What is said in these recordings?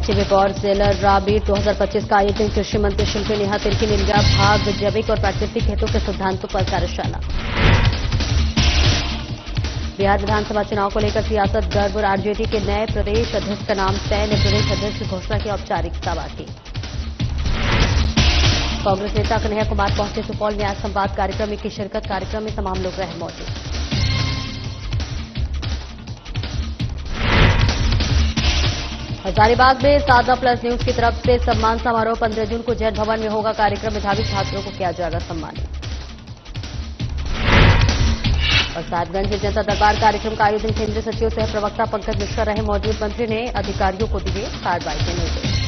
चिबिक और सेलर राबीट 2025 का आयोजन कृषि मंत्री शिल्पी नेहा तिर्की ने लिया भाग। जैविक और प्राकृतिक खेतों के सिद्धांतों पर कार्यशाला। बिहार विधानसभा चुनाव को लेकर सियासत गर्म और आरजेडी के नए प्रदेश अध्यक्ष का नाम तय ने प्रदेश अध्यक्ष की घोषणा की औपचारिकता बाकी। कांग्रेस नेता कन्हैया कुमार पहुंचे सुपौल में आज संवाद कार्यक्रम में की शिरकत। कार्यक्रम में तमाम लोग रहे मौजूद। हजारीबाग में साधा प्लस न्यूज की तरफ से सम्मान समारोह 15 जून को जैन भवन में होगा। कार्यक्रम मेधावी छात्रों को किया जाएगा सम्मानित। और साहिबगंज में जनता दरबार कार्यक्रम का आयोजन केंद्रीय सचिव सह प्रवक्ता पंकज मिश्रा रहे मौजूद। मंत्री ने अधिकारियों को दिए कार्रवाई के निर्देश।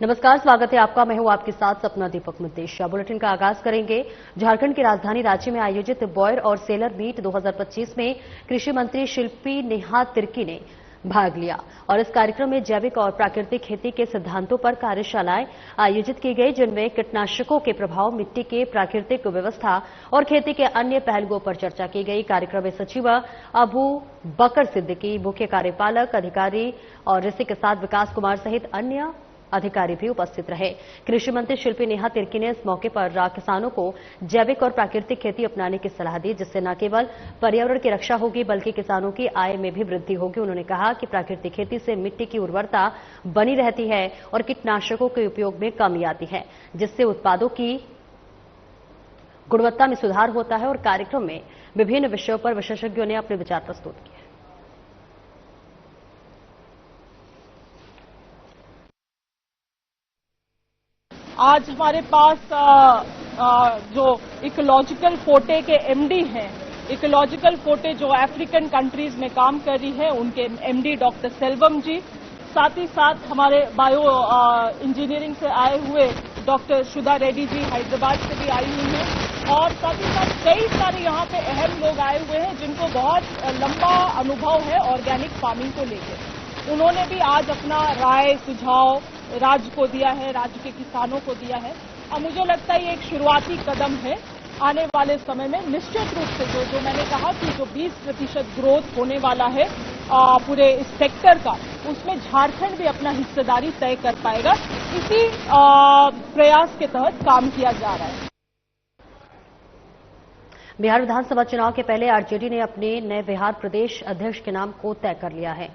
नमस्कार, स्वागत है आपका। मैं हूं आपके साथ सपना दीपक मुद्देशिया। बुलेटिन का आगाज करेंगे। झारखंड की राजधानी रांची में आयोजित बॉयर और सेलर मीट 2025 में कृषि मंत्री शिल्पी नेहा तिर्की ने भाग लिया और इस कार्यक्रम में जैविक और प्राकृतिक खेती के सिद्धांतों पर कार्यशालाएं आयोजित की गई, जिनमें कीटनाशकों के प्रभाव, मिट्टी के प्राकृतिक व्यवस्था और खेती के अन्य पहलुओं पर चर्चा की गई। कार्यक्रम में सचिव अबू बकर सिद्दीकी, मुख्य कार्यपालक अधिकारी और इसी के साथ विकास कुमार सहित अन्य अधिकारी भी उपस्थित रहे। कृषि मंत्री शिल्पी नेहा तिर्की ने इस मौके पर किसानों को जैविक और प्राकृतिक खेती अपनाने की सलाह दी, जिससे न केवल पर्यावरण की रक्षा होगी बल्कि किसानों की आय में भी वृद्धि होगी। उन्होंने कहा कि प्राकृतिक खेती से मिट्टी की उर्वरता बनी रहती है और कीटनाशकों के उपयोग में कमी आती है, जिससे उत्पादों की गुणवत्ता में सुधार होता है। और कार्यक्रम में विभिन्न विषयों पर विशेषज्ञों ने अपने विचार प्रस्तुत किए। आज हमारे पास जो इकोलॉजिकल फोटे के एमडी हैं, इकोलॉजिकल फोटे जो अफ्रीकन कंट्रीज में काम कर रही है, उनके एमडी डॉक्टर सेल्वम जी, साथ ही साथ हमारे बायो इंजीनियरिंग से आए हुए डॉक्टर सुधा रेड्डी जी हैदराबाद से भी आई हुई हैं, और साथ ही साथ कई सारे यहाँ पे अहम लोग आए हुए हैं जिनको बहुत लंबा अनुभव है ऑर्गेनिक फार्मिंग को लेकर। उन्होंने भी आज अपना राय सुझाव राज्य को दिया है, राज्य के किसानों को दिया है, और मुझे लगता है ये एक शुरुआती कदम है। आने वाले समय में निश्चित रूप से जो मैंने कहा कि जो 20% ग्रोथ होने वाला है पूरे इस सेक्टर का, उसमें झारखंड भी अपना हिस्सेदारी तय कर पाएगा। इसी प्रयास के तहत काम किया जा रहा है। बिहार विधानसभा चुनाव के पहले आरजेडी ने अपने नए बिहार प्रदेश अध्यक्ष के नाम को तय कर लिया है।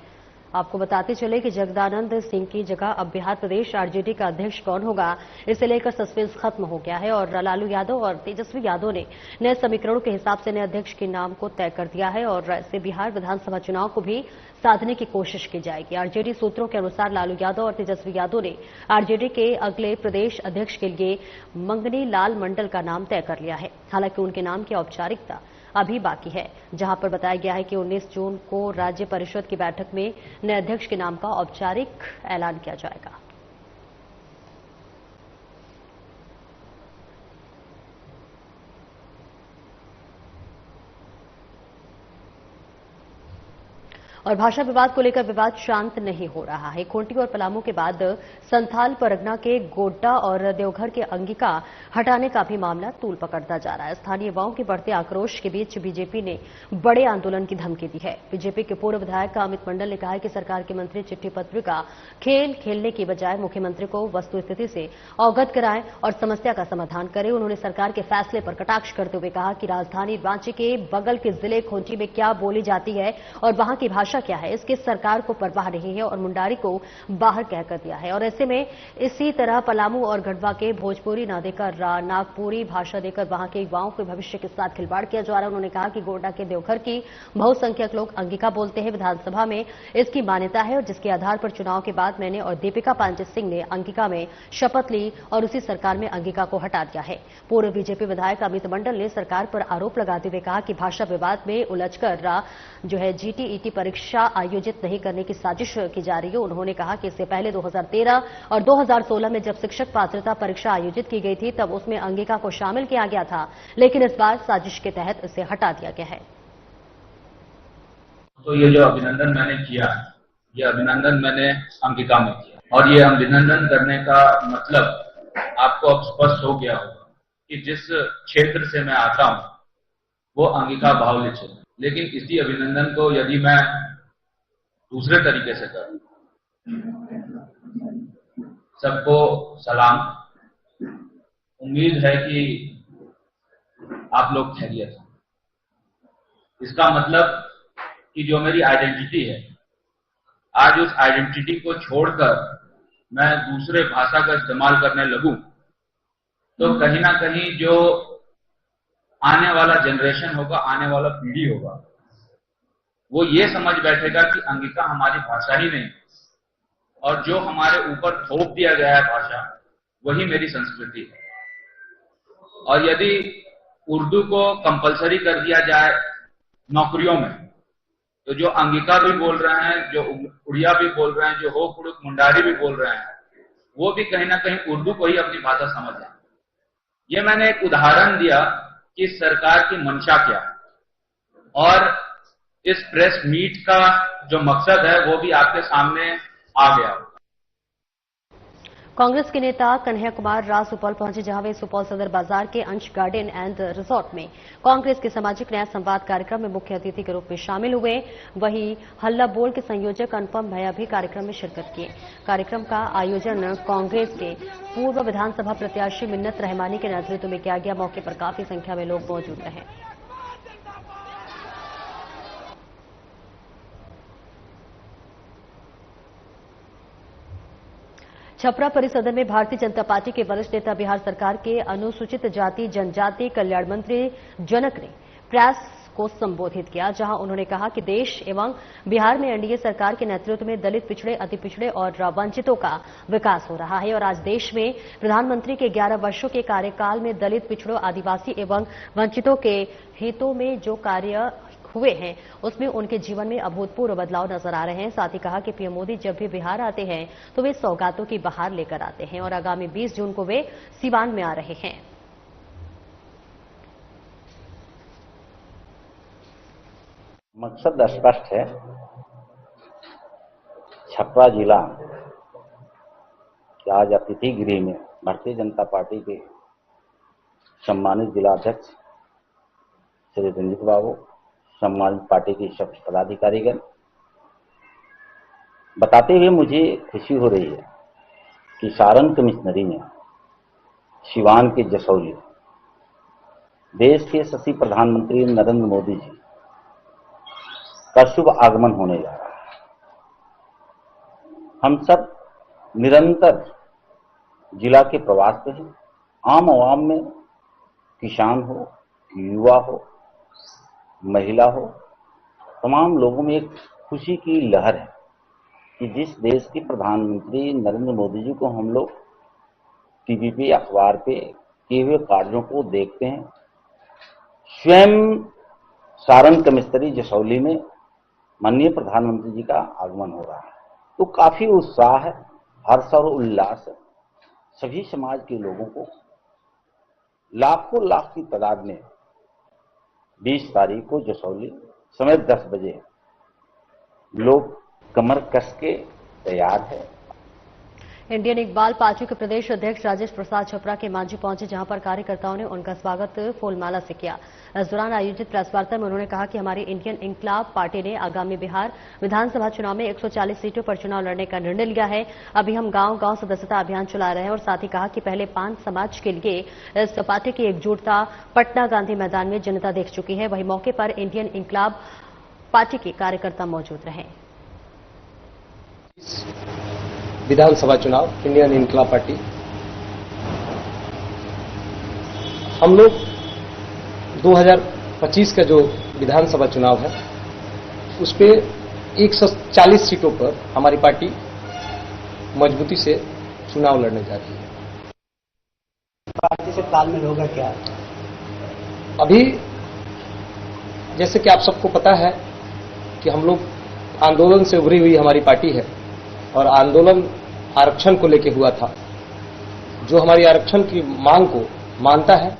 आपको बताते चले कि जगदानंद सिंह की जगह अब बिहार प्रदेश आरजेडी का अध्यक्ष कौन होगा, इसे लेकर सस्पेंस खत्म हो गया है और लालू यादव और तेजस्वी यादव ने नए समीकरणों के हिसाब से नए अध्यक्ष के नाम को तय कर दिया है और इससे बिहार विधानसभा चुनाव को भी साधने की कोशिश की जाएगी। आरजेडी सूत्रों के अनुसार लालू यादव और तेजस्वी यादव ने आरजेडी के अगले प्रदेश अध्यक्ष के लिए मंगनी लाल मंडल का नाम तय कर लिया है। हालांकि उनके नाम की औपचारिकता अभी बाकी है, जहां पर बताया गया है कि 19 जून को राज्य परिषद की बैठक में नए अध्यक्ष के नाम का औपचारिक ऐलान किया जाएगा। और भाषा विवाद को लेकर विवाद शांत नहीं हो रहा है। खूंटी और पलामू के बाद संथाल परगना के गोड्डा और देवघर के अंगिका हटाने का भी मामला तूल पकड़ता जा रहा है। स्थानीय युवाओं के बढ़ते आक्रोश के बीच बीजेपी ने बड़े आंदोलन की धमकी दी है। बीजेपी के पूर्व विधायक अमित मंडल ने कहा है कि सरकार के मंत्री चिट्ठी पत्र का खेल खेलने की बजाय मुख्यमंत्री को वस्तुस्थिति से अवगत कराएं और समस्या का समाधान करें। उन्होंने सरकार के फैसले पर कटाक्ष करते हुए कहा कि राजधानी रांची के बगल के जिले खूंटी में क्या बोली जाती है और वहां की भाषा क्या है, इसकी सरकार को परवाह नहीं है और मुंडारी को बाहर कहकर दिया है। और ऐसे में इसी तरह पलामू और गढ़वा के भोजपुरी ना देकर नागपुरी भाषा देकर वहां के युवाओं के भविष्य के साथ खिलवाड़ किया जा रहा है। उन्होंने कहा कि गोड्डा के देवघर की बहुसंख्यक लोग अंगिका बोलते हैं। विधानसभा में इसकी मान्यता है और जिसके आधार पर चुनाव के बाद मैंने और दीपिका पांडे सिंह ने अंगिका में शपथ ली और उसी सरकार में अंगिका को हटा दिया है। पूर्व बीजेपी विधायक अमित मंडल ने सरकार पर आरोप लगाते हुए कहा कि भाषा विवाद में उलझकर जो है जीटीईटी परीक्षा आयोजित नहीं करने की साजिश की जा रही है। उन्होंने कहा कि इससे पहले 2013 और 2016 में जब शिक्षक पात्रता परीक्षा आयोजित की गई थी तब उसमें अंगिका को शामिल किया गया था, लेकिन इस बार साजिश के तहत इसे हटा दिया गया है। तो ये जो अभिनंदन मैंने किया, ये अभिनंदन मैंने अंगिका में किया और ये अभिनंदन करने का मतलब आपको अब स्पष्ट हो गया होगा कि जिस क्षेत्र से मैं आता हूं वो अंगिका बाहुल्य क्षेत्र। लेकिन इसी अभिनंदन को यदि मैं दूसरे तरीके से करूं, सबको सलाम, उम्मीद है कि आप लोग खैरियत हैं। इसका मतलब कि जो मेरी आइडेंटिटी है, आज उस आइडेंटिटी को छोड़कर मैं दूसरे भाषा का इस्तेमाल करने लगूं, तो कहीं ना कहीं जो आने वाला जनरेशन होगा, आने वाला पीढ़ी होगा, वो ये समझ बैठेगा कि अंगिका हमारी भाषा ही नहीं, और जो हमारे ऊपर थोप दिया गया है भाषा, वही मेरी संस्कृति है। और यदि उर्दू को कंपलसरी कर दिया जाए नौकरियों में, तो जो अंगिका भी बोल रहे हैं, जो उड़िया भी बोल रहे हैं, जो हो कुड़ुक मुंडारी भी बोल रहे हैं, वो भी कहीं ना कहीं उर्दू को ही अपनी भाषा समझ रहे हैं। ये मैंने एक उदाहरण दिया कि सरकार की मंशा क्या है, और इस प्रेस मीट का जो मकसद है वो भी आपके सामने आ गया। कांग्रेस के नेता कन्हैया कुमार राज सुपौल पहुंचे, जहां वे सुपौल सदर बाजार के अंश गार्डन एंड रिसोर्ट में कांग्रेस के सामाजिक न्याय संवाद कार्यक्रम में मुख्य अतिथि के रूप में शामिल हुए। वहीं हल्ला बोल के संयोजक अनुपम भैया भी कार्यक्रम में शिरकत किए। कार्यक्रम का आयोजन कांग्रेस के पूर्व विधानसभा प्रत्याशी मिन्नत रहमानी के नेतृत्व में किया गया। मौके पर काफी संख्या में लोग मौजूद रहे। छपरा परिसदन में भारतीय जनता पार्टी के वरिष्ठ नेता बिहार सरकार के अनुसूचित जाति जनजाति कल्याण मंत्री जनक ने प्रेस को संबोधित किया, जहां उन्होंने कहा कि देश एवं बिहार में एनडीए सरकार के नेतृत्व में दलित, पिछड़े, अति पिछड़े और वंचितों का विकास हो रहा है। और आज देश में प्रधानमंत्री के 11 वर्षों के कार्यकाल में दलित, पिछड़ों, आदिवासी एवं वंचितों के हितों में जो कार्य हुए हैं, उसमें उनके जीवन में अभूतपूर्व बदलाव नजर आ रहे हैं। साथ ही कहा कि पीएम मोदी जब भी बिहार आते हैं तो वे सौगातों की बहार लेकर आते हैं, और आगामी 20 जून को वे सीवान में आ रहे हैं। मकसद स्पष्ट है। छपरा जिला के आज अतिथि गृह में भारतीय जनता पार्टी के सम्मानित जिला अध्यक्ष श्री रंजीत बाबू, सम्मानित पार्टी के सब पदाधिकारीगण, बताते हुए मुझे खुशी हो रही है कि सारण कमिश्नरी में सिवान के जसौली देश के यशस्वी प्रधानमंत्री नरेंद्र मोदी जी का शुभ आगमन होने जा रहा है। हम सब निरंतर जिला के प्रवास पे हैं। आम आवाम में किसान हो, युवा हो, महिला हो, तमाम लोगों में एक खुशी की लहर है कि जिस देश के प्रधानमंत्री नरेंद्र मोदी जी को हम लोग टीवी पे, अखबार पे किए हुए कार्यों को देखते हैं, स्वयं सारण कमिश्नरी जसौली में माननीय प्रधानमंत्री जी का आगमन हो रहा है, तो काफी उत्साह है, हर्ष और उल्लास है। सभी समाज के लोगों को लाखों लाख की तादाद में 20 तारीख को जसौली समय 10 बजे लोग कमर कस के तैयार है। इंडियन इकबाल पार्टी के प्रदेश अध्यक्ष राजेश प्रसाद छपरा के मांझी पहुंचे, जहां पर कार्यकर्ताओं ने उनका स्वागत फूलमाला से किया। इस दौरान आयोजित प्रेस वार्ता में उन्होंने कहा कि हमारी इंडियन इनकलाब पार्टी ने आगामी बिहार विधानसभा चुनाव में 140 सीटों पर चुनाव लड़ने का निर्णय लिया है। अभी हम गांव-गांव सदस्यता अभियान चला रहे हैं, और साथ ही कहा कि पहले 5 समाज के लिए इस पार्टी की एकजुटता पटना गांधी मैदान में जनता देख चुकी है। वहीं मौके पर इंडियन इनकलाब पार्टी के कार्यकर्ता मौजूद रहे। विधानसभा चुनाव इंडियन इनकलाब पार्टी, हम लोग 2025 का जो विधानसभा चुनाव है उस पे 140 सीटों पर हमारी पार्टी मजबूती से चुनाव लड़ने जा रही है। पार्टी से तालमेल होगा क्या? अभी जैसे कि आप सबको पता है कि हम लोग आंदोलन से उभरी हुई हमारी पार्टी है, और आंदोलन आरक्षण को लेकर हुआ था। जो हमारी आरक्षण की मांग को मानता है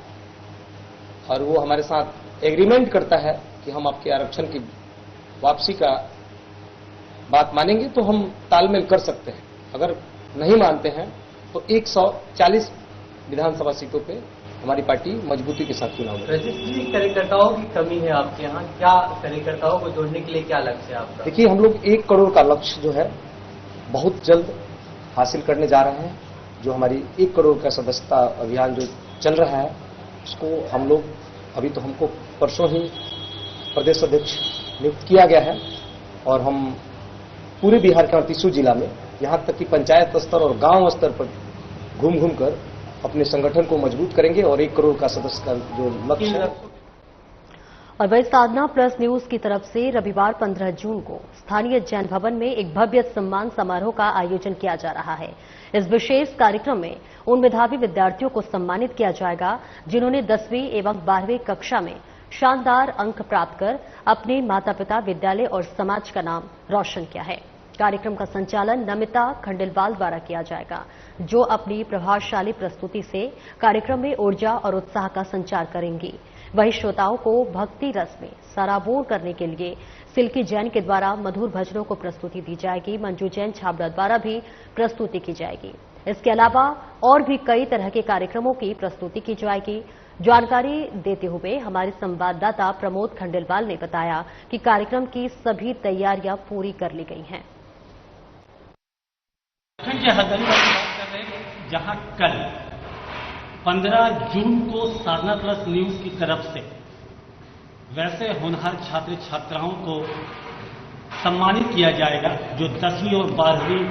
और वो हमारे साथ एग्रीमेंट करता है कि हम आपके आरक्षण की वापसी का बात मानेंगे तो हम तालमेल कर सकते हैं। अगर नहीं मानते हैं तो 140 विधानसभा सीटों पे हमारी पार्टी मजबूती के साथ चुनाव लड़ेगी। रजित जी, कार्यकर्ताओं की कमी है आपके यहाँ, क्या कार्यकर्ताओं को जोड़ने के लिए क्या लक्ष्य है आपका? देखिए, हम लोग 1 करोड़ का लक्ष्य जो है बहुत जल्द हासिल करने जा रहे हैं। जो हमारी 1 करोड़ का सदस्यता अभियान जो चल रहा है उसको हम लोग, अभी तो हमको परसों ही प्रदेश अध्यक्ष नियुक्त किया गया है और हम पूरे बिहार के 38 जिला में, यहाँ तक कि पंचायत स्तर और गांव स्तर पर घूम घूम कर अपने संगठन को मजबूत करेंगे और 1 करोड़ का सदस्य का जो लक्ष्य है। और वही साधना प्लस न्यूज की तरफ से रविवार 15 जून को स्थानीय जैन भवन में एक भव्य सम्मान समारोह का आयोजन किया जा रहा है। इस विशेष कार्यक्रम में उन मेधावी विद्यार्थियों को सम्मानित किया जाएगा जिन्होंने 10वीं एवं 12वीं कक्षा में शानदार अंक प्राप्त कर अपने माता पिता, विद्यालय और समाज का नाम रोशन किया है। कार्यक्रम का संचालन नमिता खंडेलवाल द्वारा किया जाएगा, जो अपनी प्रभावशाली प्रस्तुति से कार्यक्रम में ऊर्जा और उत्साह का संचार करेंगी। वहीं श्रोताओं को भक्ति रस में सराबोर करने के लिए सिल्की जैन के द्वारा मधुर भजनों को प्रस्तुति दी जाएगी। मंजू जैन छाबड़ा द्वारा भी प्रस्तुति की जाएगी। इसके अलावा और भी कई तरह के कार्यक्रमों की प्रस्तुति की जाएगी। जानकारी देते हुए हमारे संवाददाता प्रमोद खंडेलवाल ने बताया कि कार्यक्रम की सभी तैयारियां पूरी कर ली गई हैं। जहां कल 15 जून को साधना प्लस न्यूज की तरफ से वैसे होनहार छात्र छात्राओं को सम्मानित किया जाएगा जो 10वीं और 12वीं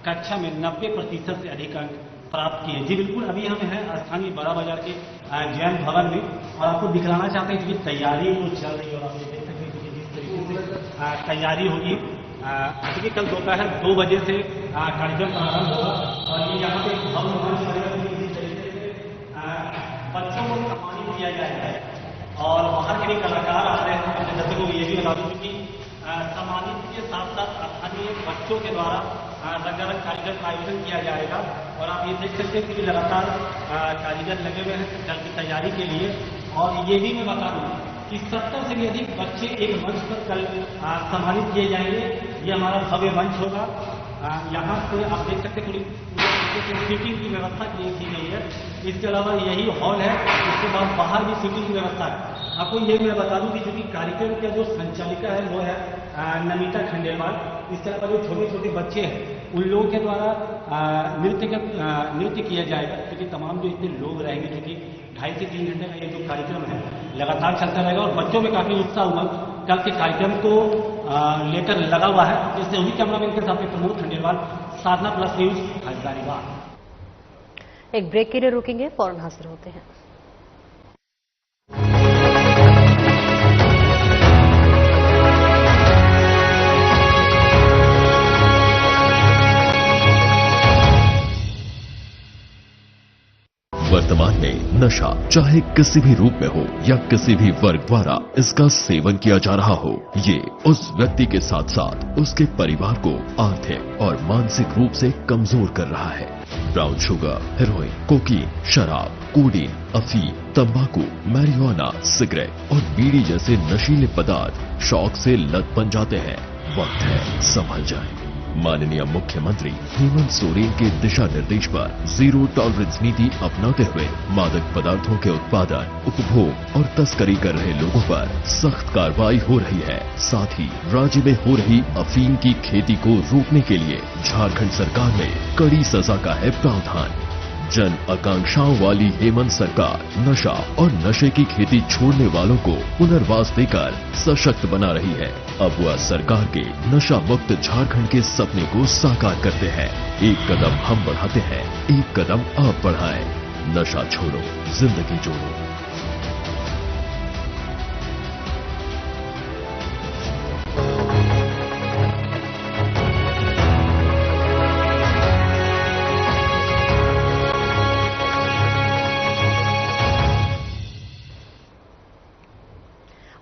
कक्षा में 90% से अधिक अंक प्राप्त किए। जी बिल्कुल, अभी हम हैं स्थानीय बड़ा बाजार के जैन भवन में और आपको दिखलाना चाहते हैं कि तैयारी जो चल रही है और आप देख सकते हैं कि जिस तरीके से तैयारी होगी। क्योंकि कल दोपहर 2 बजे से कार्यक्रम प्रारंभ होगा और ये यहाँ पे भव्य मंच बनेगा। इस तरीके से बच्चों को सम्मानित किया जाएगा और बाहर के भी कलाकार आ रहे हैं। अपने दर्शकों को ये भी बता दूं कि सम्मानित के साथ साथ स्थानीय बच्चों के द्वारा रंगारंग कार्यक्रम का आयोजन किया जाएगा और आप ये देख सकते हैं कि लगातार कारीगर लगे हुए हैं कल की तैयारी के लिए। और ये भी मैं बता दूं कि 70 से भी अधिक बच्चे एक मंच पर कल सम्मानित किए जाएंगे। ये हमारा भव्य मंच होगा। यहाँ से आप देख सकते हैं सीटिंग की व्यवस्था की गई है। इसके अलावा यही हॉल है, इसके बाद बाहर भी सीटिंग की व्यवस्था है। आपको ये मैं बता दूं कि जो कि कार्यक्रम का जो संचालिका है वो है नमिता खंडेलवाल। इसके अलावा जो छोटे छोटे बच्चे हैं उन लोगों के द्वारा नृत्य किया जाएगा, क्योंकि तमाम जो इतने लोग रहेंगे, क्योंकि 2.5 से 3 घंटे का ये जो कार्यक्रम है लगातार चलता रहेगा और बच्चों में काफी उत्साह उमंग कल के कार्यक्रम को लेकर लगा हुआ है। इससे वही कैमरामैन के साथ प्रमोद खंडेलवाल, साधना प्लस न्यूज, हजारीबाग। एक ब्रेक के लिए रुकेंगे, फौरन हाजिर होते हैं। वर्तमान में नशा चाहे किसी भी रूप में हो या किसी भी वर्ग द्वारा इसका सेवन किया जा रहा हो, ये उस व्यक्ति के साथ साथ उसके परिवार को आर्थिक और मानसिक रूप से कमजोर कर रहा है। ब्राउन शुगर, हेरोइन, कोकीन, शराब, कोडीन, अफीम, तंबाकू, मैरिजुआना, सिगरेट और बीड़ी जैसे नशीले पदार्थ शौक से लत बन जाते हैं। वक्त है संभल जाए। माननीय मुख्यमंत्री हेमंत सोरेन के दिशा निर्देश पर जीरो टॉलरेंस नीति अपनाते हुए मादक पदार्थों के उत्पादन, उपभोग और तस्करी कर रहे लोगों पर सख्त कार्रवाई हो रही है। साथ ही राज्य में हो रही अफीम की खेती को रोकने के लिए झारखंड सरकार में कड़ी सजा का है प्रावधान। जन आकांक्षाओं वाली हेमंत सरकार नशा और नशे की खेती छोड़ने वालों को पुनर्वास देकर सशक्त बना रही है। अब वह सरकार के नशा मुक्त झारखंड के सपने को साकार करते हैं। एक कदम हम बढ़ाते हैं, एक कदम आप बढ़ाएं। नशा छोड़ो, जिंदगी जोड़ो।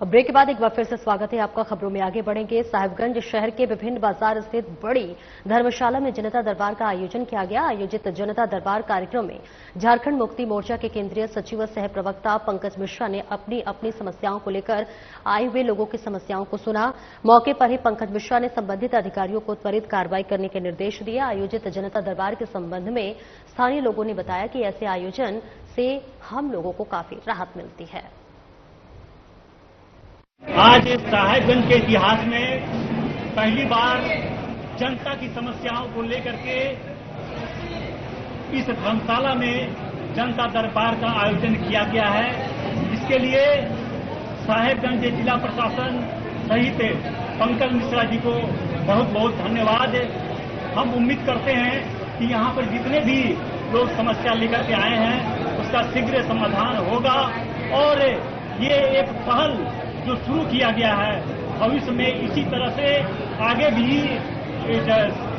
ब्रेक के बाद एक बार फिर से स्वागत है आपका। खबरों में आगे बढ़ेंगे। साहिबगंज शहर के विभिन्न बाजार स्थित बड़ी धर्मशाला में जनता दरबार का आयोजन किया गया। आयोजित जनता दरबार कार्यक्रम में झारखंड मुक्ति मोर्चा के केंद्रीय सचिव सह प्रवक्ता पंकज मिश्रा ने अपनी अपनी समस्याओं को लेकर आए हुए लोगों की समस्याओं को सुना। मौके पर ही पंकज मिश्रा ने संबंधित अधिकारियों को त्वरित कार्रवाई करने के निर्देश दिए। आयोजित जनता दरबार के संबंध में स्थानीय लोगों ने बताया कि ऐसे आयोजन से हम लोगों को काफी राहत मिलती है। आज साहिबगंज के इतिहास में पहली बार जनता की समस्याओं को लेकर के इस धर्मशाला में जनता दरबार का आयोजन किया गया है। इसके लिए साहिबगंज जिला प्रशासन सहित पंकज मिश्रा जी को बहुत बहुत धन्यवाद। हम उम्मीद करते हैं कि यहाँ पर जितने भी लोग समस्या लेकर के आए हैं उसका शीघ्र समाधान होगा और ये एक पहल जो शुरू किया गया है भविष्य में इसी तरह से आगे भी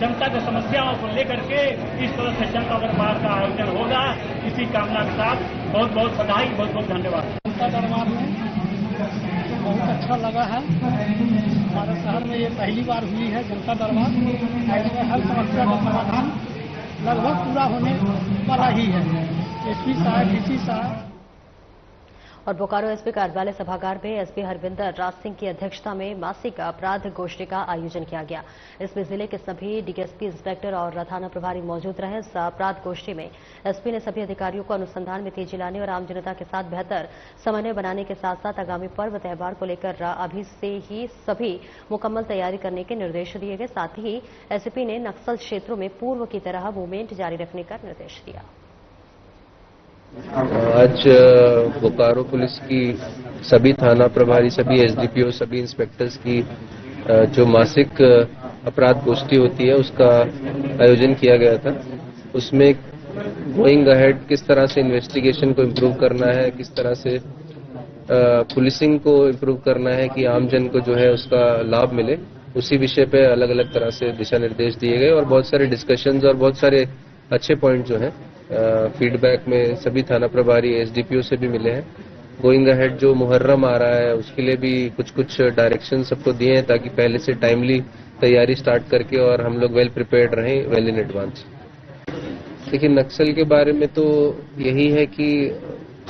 जनता की समस्याओं को लेकर के इस तरह से जनता दरबार का आयोजन होगा। इसी कामना के साथ बहुत बहुत बधाई, बहुत बहुत धन्यवाद। जनता दरबार में बहुत अच्छा लगा है। हमारे शहर में ये पहली बार हुई है जनता दरबार। इसमें हर समस्या का समाधान लगभग पूरा होने वाला ही है। एसपी साहब, डीसी साहब और बोकारो एसपी कार्यालय सभागार में एसपी हरविंदर राज सिंह की अध्यक्षता में मासिक अपराध गोष्ठी का आयोजन किया गया। इसमें जिले के सभी डीएसपी, इंस्पेक्टर और थाना प्रभारी मौजूद रहे। इस अपराध गोष्ठी में एसपी ने सभी अधिकारियों को अनुसंधान में तेजी लाने और आम जनता के साथ बेहतर समन्वय बनाने के साथ साथ आगामी पर्व त्यौहार को लेकर अभी से ही सभी मुकम्मल तैयारी करने के निर्देश दिए गए। साथ ही एसपी ने नक्सल क्षेत्रों में पूर्व की तरह मूवमेंट जारी रखने का निर्देश दिया। आज बोकारो पुलिस की सभी थाना प्रभारी, सभी एसडीपीओ, सभी इंस्पेक्टर्स की जो मासिक अपराध गोष्ठी होती है उसका आयोजन किया गया था। उसमें गोइंग अहेड किस तरह से इन्वेस्टिगेशन को इम्प्रूव करना है, किस तरह से पुलिसिंग को इम्प्रूव करना है कि आमजन को जो है उसका लाभ मिले, उसी विषय पे अलग अलग तरह से दिशा निर्देश दिए गए और बहुत सारे डिस्कशंस और बहुत सारे अच्छे पॉइंट जो हैं फीडबैक में सभी थाना प्रभारी, एसडीपीओ से भी मिले हैं। गोइंग अहेड जो मुहर्रम आ रहा है उसके लिए भी कुछ डायरेक्शन सबको दिए हैं ताकि पहले से टाइमली तैयारी स्टार्ट करके और हम लोग वेल प्रिपेयर्ड रहें, वेल इन एडवांस। देखिए, नक्सल के बारे में तो यही है कि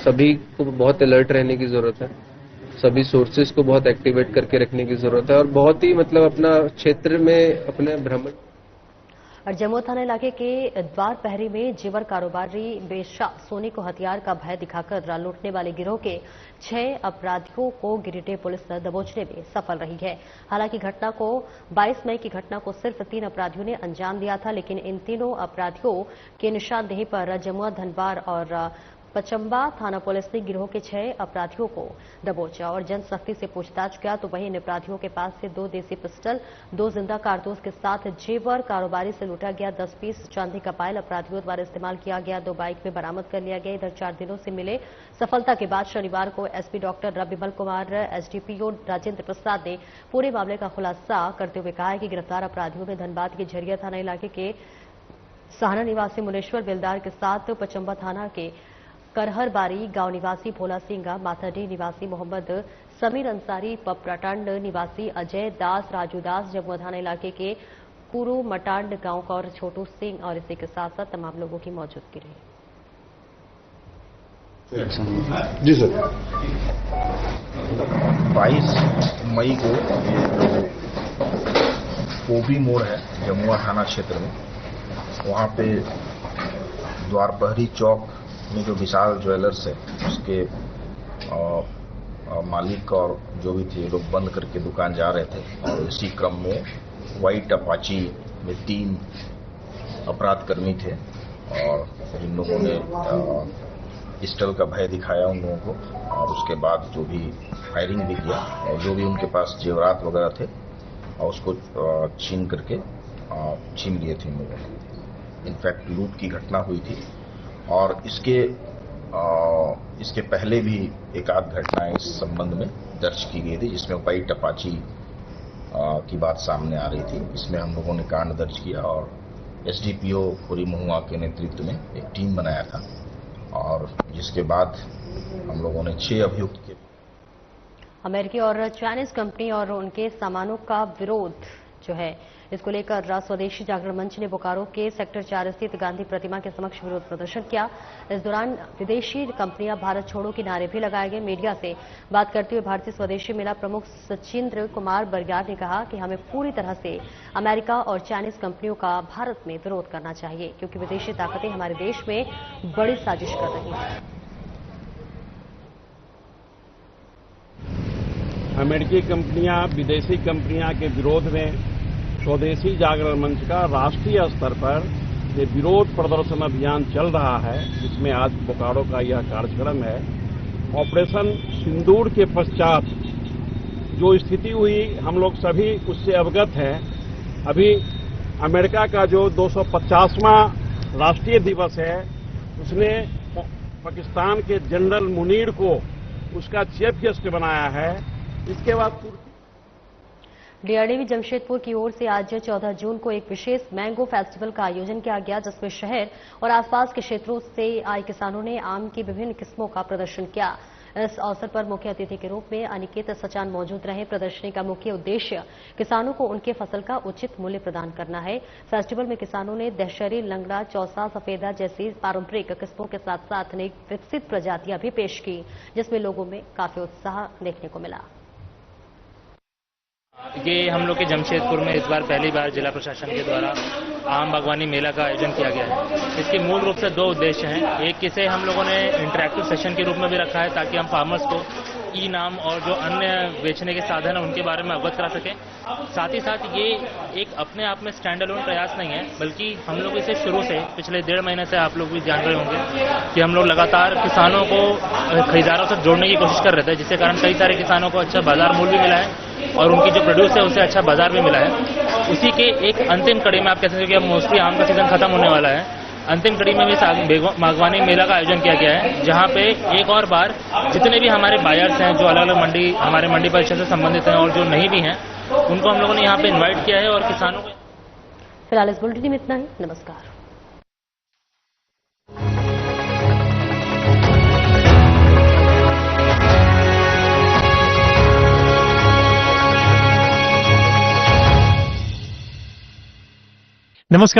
सभी को बहुत अलर्ट रहने की जरूरत है, सभी सोर्सेज को बहुत एक्टिवेट करके रखने की जरूरत है और बहुत ही अपना क्षेत्र में अपने भ्रमण। और जमुआ थाना इलाके के द्वार पहरी में जेवर कारोबारी बेशा सोने को हथियार का भय दिखाकर लूटने वाले गिरोह के 6 अपराधियों को गिरिडीह पुलिस दबोचने में सफल रही है। हालांकि घटना को 22 मई की घटना को सिर्फ 3 अपराधियों ने अंजाम दिया था, लेकिन इन तीनों अपराधियों के निशानदेही पर जमुआ, धनबाद और पचम्बा थाना पुलिस ने गिरोह के 6 अपराधियों को दबोचा और जनसख्ती से पूछताछ किया तो वहीं इन अपराधियों के पास से 2 देसी पिस्टल, 2 जिंदा कारतूस के साथ जेवर कारोबारी से लूटा गया 10 पीस चांदी का पायल अपराधियों द्वारा इस्तेमाल किया गया 2 बाइक में बरामद कर लिया गया। इधर 4 दिनों से मिले सफलता के बाद शनिवार को SP doctor Ravimal Kumar, SDPO Rajendra Prasad ने पूरे मामले का खुलासा करते हुए कहा है कि गिरफ्तार अपराधियों में धनबाद के झरिया थाना इलाके के सहाना निवासी मुनेश्वर बेलदार के साथ पचम्बा थाना के करहरबारी गांव निवासी भोला सिंगा, माथाडी निवासी मोहम्मद समीर अंसारी, पपराटांड निवासी अजय दास, राजू दास, जमुआ थाना इलाके के कुरू मटांड गांव का और छोटू सिंह और इसी के साथ साथ तमाम लोगों की मौजूदगी रही। जी सर, 22 मई को पोबी मोड़ है जमुआ थाना क्षेत्र में, वहां पे द्वारपहरी चौक में जो विशाल ज्वेलर्स है उसके मालिक और जो भी थे लोग बंद करके दुकान जा रहे थे और इसी क्रम में व्हाइट अपाची में 3 अपराधकर्मी थे और इन लोगों ने पिस्टल का भय दिखाया उन लोगों को और उसके बाद जो भी फायरिंग भी किया और जो भी उनके पास जेवरात वगैरह थे और उसको छीन करके छीन लिए थे इन लोगों ने। इनफैक्ट लूट की घटना हुई थी और इसके पहले भी एक आध घटनाएं इस संबंध में दर्ज की गई थी जिसमें व्हाइट अपाची की बात सामने आ रही थी। इसमें हम लोगों ने कांड दर्ज किया और एसडीपीओ खुरी महुआ के नेतृत्व में एक टीम बनाया था और जिसके बाद हम लोगों ने 6 अभियुक्त के अमेरिकी और चाइनीज कंपनी और उनके सामानों का विरोध जो है, इसको लेकर स्वदेशी जागरण मंच ने बोकारो के सेक्टर 4 स्थित गांधी प्रतिमा के समक्ष विरोध प्रदर्शन किया। इस दौरान विदेशी कंपनियां भारत छोड़ो के नारे भी लगाए गए। मीडिया से बात करते हुए भारतीय स्वदेशी मेला प्रमुख सचिंद्र कुमार बरियार ने कहा कि हमें पूरी तरह से अमेरिका और चाइनीज कंपनियों का भारत में विरोध करना चाहिए, क्योंकि विदेशी ताकतें हमारे देश में बड़ी साजिश कर रही हैं। अमेरिकी कंपनियां विदेशी कंपनियां के विरोध में स्वदेशी जागरण मंच का राष्ट्रीय स्तर पर ये विरोध प्रदर्शन अभियान चल रहा है, जिसमें आज बोकारो का यह कार्यक्रम है। ऑपरेशन सिंदूर के पश्चात जो स्थिति हुई हम लोग सभी उससे अवगत हैं। अभी अमेरिका का जो 250वां राष्ट्रीय दिवस है, उसने पाकिस्तान के जनरल मुनीर को उसका चीफ गेस्ट बनाया है। इसके बाद डीआरडीवी जमशेदपुर की ओर से आज 14 जून को एक विशेष मैंगो फेस्टिवल का आयोजन किया गया, जिसमें शहर और आसपास के क्षेत्रों से आए किसानों ने आम की विभिन्न किस्मों का प्रदर्शन किया। इस अवसर पर मुख्य अतिथि के रूप में अनिकेत सचान मौजूद रहे। प्रदर्शनी का मुख्य उद्देश्य किसानों को उनके फसल का उचित मूल्य प्रदान करना है। फेस्टिवल में किसानों ने दशहरी, लंगड़ा, चौसा, सफेदा जैसी पारंपरिक किस्मों के साथ साथ अनेक विकसित प्रजातियां भी पेश की, जिसमें लोगों में काफी उत्साह देखने को मिला। ये हम लोग के जमशेदपुर में इस बार पहली बार जिला प्रशासन के द्वारा आम बागवानी मेला का आयोजन किया गया है। इसके मूल रूप से 2 उद्देश्य हैं। एक, इसे हम लोगों ने इंटरैक्टिव सेशन के रूप में भी रखा है, ताकि हम फार्मर्स को ई नाम और जो अन्य बेचने के साधन है उनके बारे में अवगत करा सकें। साथ ही साथ ये एक अपने आप में स्टैंड अलोन प्रयास नहीं है, बल्कि हम लोग इसे शुरू से पिछले 1.5 महीने से, आप लोग भी जान रहे होंगे कि हम लोग लगातार किसानों को खरीदारों से जोड़ने की कोशिश कर रहे थे, जिसके कारण कई सारे किसानों को अच्छा बाजार मूल्य भी मिला है और उनकी जो प्रोड्यूस है उसे अच्छा बाजार भी मिला है। उसी के एक अंतिम कड़ी में आप कह सकते हैं कि अब मोस्टली आम का सीजन खत्म होने वाला है। अंतिम कड़ी में भी बागवानी मेला का आयोजन किया गया है, जहां पे एक और बार जितने भी हमारे बायर्स हैं जो अलग अलग मंडी, हमारे मंडी परिषद से संबंधित हैं और जो नहीं भी हैं, उनको हम लोगों ने यहाँ पे इन्वाइट किया है और किसानों को। फिलहाल इस बुलेटिन में इतना ही। नमस्कार। नमस्कार।